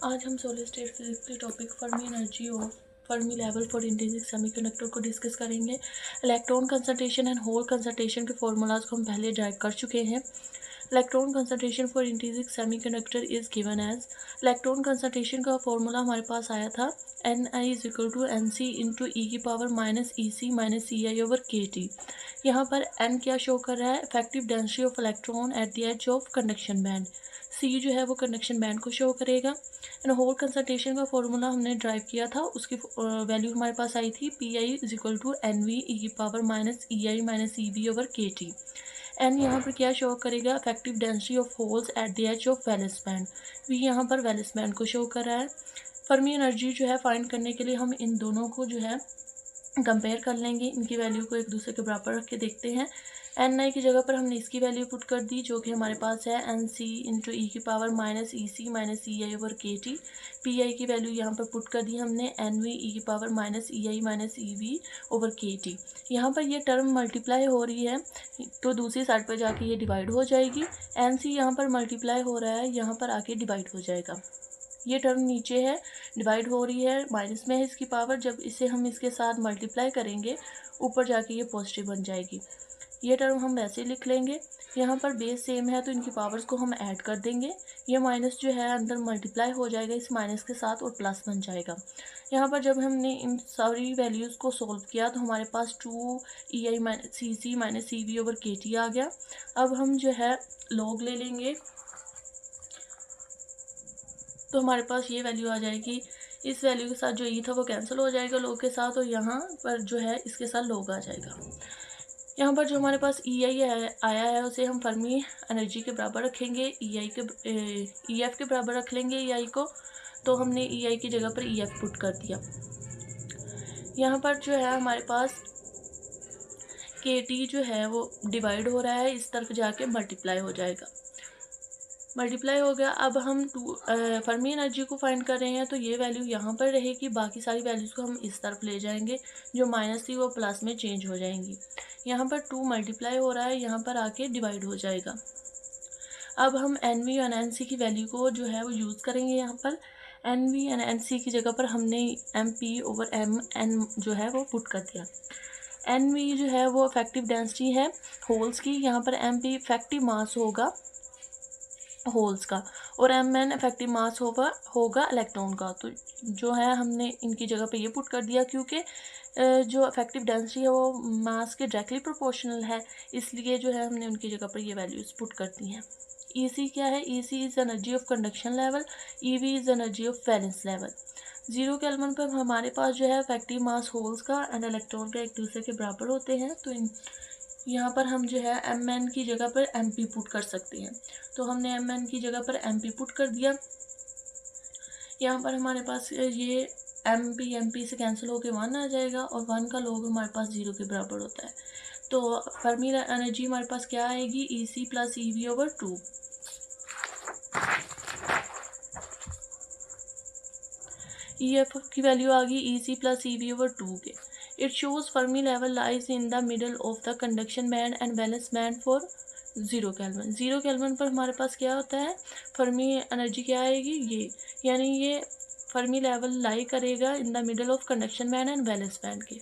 आज हम solid state physics के टॉपिक फर्मी एनर्जी और Fermi level for intrinsic semiconductor को डिस्कस करेंगे। Electron concentration and hole concentration के फॉर्मूलाज को हम पहले ड्राइव कर चुके हैं। Electron concentration for intrinsic semiconductor is given as, electron concentration का फॉर्मूला हमारे पास आया था Ni is equal to NC into e की power minus EC minus EI over KT। यहाँ पर N क्या शो कर रहा है, effective density of electron at the edge of conduction band. C जो है वो कंडक्शन बैंड को शो करेगा। एंड होल कंसंट्रेशन का फॉर्मूला हमने ड्राइव किया था, उसकी वैल्यू हमारे पास आई थी Pi is equal to NV e की power minus EI minus EB over KT। N यहाँ पर क्या शो करेगा, effective density of holes at the edge of valence band. We यहाँ पर वैलेंस बैंड को शो कर रहा है। फर्मी एनर्जी जो है फाइंड करने के लिए हम इन दोनों को जो है कंपेयर कर लेंगे, इनकी वैल्यू को एक दूसरे के बराबर रख के देखते हैं। Ni की जगह पर हमने इसकी वैल्यू पुट कर दी जो कि हमारे पास है NC इंटू ई की power minus EC minus EI over KT। Pi की वैल्यू यहाँ पर पुट कर दी हमने NV ई की power minus EI minus EB over KT। यहाँ पर ये टर्म मल्टीप्लाई हो रही है तो दूसरी साइड पर जाके ये डिवाइड हो जाएगी। NC यहाँ पर मल्टीप्लाई हो रहा है, यहाँ पर आके डिवाइड हो जाएगा। ये टर्म नीचे है, डिवाइड हो रही है, माइनस में है इसकी पावर, जब इसे हम इसके साथ मल्टीप्लाई करेंगे ऊपर जाके ये पॉजिटिव बन जाएगी। ये टर्म हम वैसे ही लिख लेंगे। यहाँ पर बेस सेम है तो इनकी पावर्स को हम ऐड कर देंगे। ये माइनस जो है अंदर मल्टीप्लाई हो जाएगा इस माइनस के साथ और प्लस बन जाएगा। यहाँ पर जब हमने इन सारी वैल्यूज़ को सोल्व किया तो हमारे पास 2EI minus CC minus CB over KT आ गया। अब हम जो है लॉग ले लेंगे तो हमारे पास ये वैल्यू आ जाएगी। इस वैल्यू के साथ जो ई था वो कैंसिल हो जाएगा लॉग के साथ, और यहाँ पर जो है इसके साथ लॉग आ जाएगा। यहाँ पर जो हमारे पास EI आया है उसे हम फर्मी एनर्जी के बराबर रखेंगे, EF के बराबर रख लेंगे EI को। तो हमने EI की जगह पर EF पुट कर दिया। यहाँ पर जो है हमारे पास KT जो है वो डिवाइड हो रहा है, इस तरफ जाके मल्टीप्लाई हो जाएगा। मल्टीप्लाई हो गया। अब हम फर्मी एनर्जी को फाइंड कर रहे हैं तो ये वैल्यू यहाँ पर रहेगी, बाकी सारी वैल्यूज़ को हम इस तरफ ले जाएंगे, जो माइनस थी वो प्लस में चेंज हो जाएंगी। यहाँ पर 2 मल्टीप्लाई हो रहा है, यहाँ पर आके डिवाइड हो जाएगा। अब हम NV और NC की वैल्यू को जो है वो यूज़ करेंगे। यहाँ पर NV और NC की जगह पर हमने MP ओवर MN जो है वो पुट कर दिया। NV जो है वो इफेक्टिव डेंसिटी है होल्स की, यहाँ पर MP इफेक्टिव मास होगा होल्स का, और Mn इफेक्टिव मास होगा इलेक्ट्रॉन का। तो जो है हमने इनकी जगह पे ये पुट कर दिया, क्योंकि जो इफेक्टिव डेंसिटी है वो मास के डायरेक्टली प्रोपोर्शनल है, इसलिए जो है हमने उनकी जगह पर ये वैल्यूज़ पुट कर दी हैं। EC क्या है, EC is energy of conduction level, EV is energy of valence level. 0 kelvin पर हमारे पास जो है इफेक्टिव मास होल्स का एंड इलेक्ट्रॉन का एक दूसरे के बराबर होते हैं, तो यहाँ पर हम जो है Mn की जगह पर MP पुट कर सकते हैं। तो हमने Mn की जगह पर MP पुट कर दिया। यहाँ पर हमारे पास ये MP से कैंसिल होकर 1 आ जाएगा, और 1 का लॉग हमारे पास 0 के बराबर होता है। तो फर्मी एनर्जी हमारे पास क्या आएगी, EC plus EV over 2। EF की वैल्यू आ गई EC प्लस EV ओवर 2 के। It shows Fermi level lies in the middle of the conduction band and valence band for 0 kelvin. 0 kelvin पर हमारे पास क्या होता है, फर्मी एनर्जी क्या आएगी, ये यानी ये फर्मी लेवल लाई करेगा in the middle of conduction band and valence band के।